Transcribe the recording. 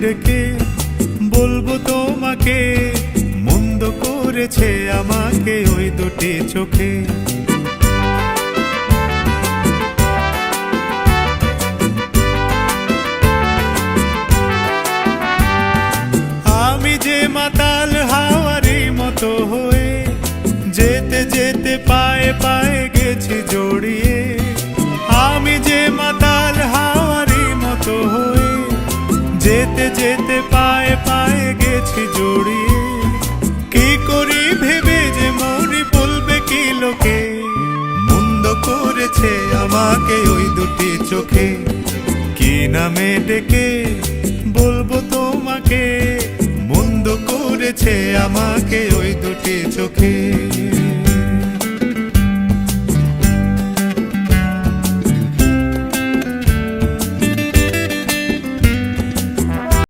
ডেকে বলবো তোমাকে, মন্দ করেছে আমাকে ওই দুটি চোখে। আমি যে মাতাল হাওয়ারি মতো হয়ে যেতে যেতে পায়ে পায়ে গেছি জড়িয়ে। আমি যে মাতাল হাওয়ারি মতো হয়ে যেতে যেতে পায়ে পায়ে গেছি জড়িয়ে। কি করি ভেবে যে মরি বলবে কি লোকে, মন্দ করেছে আমাকে ওই দুটি চোখে। কি নামে ডেকে বলবো তোমাকে, মন্দ করেছে আমাকে ওই দুটি চোখে।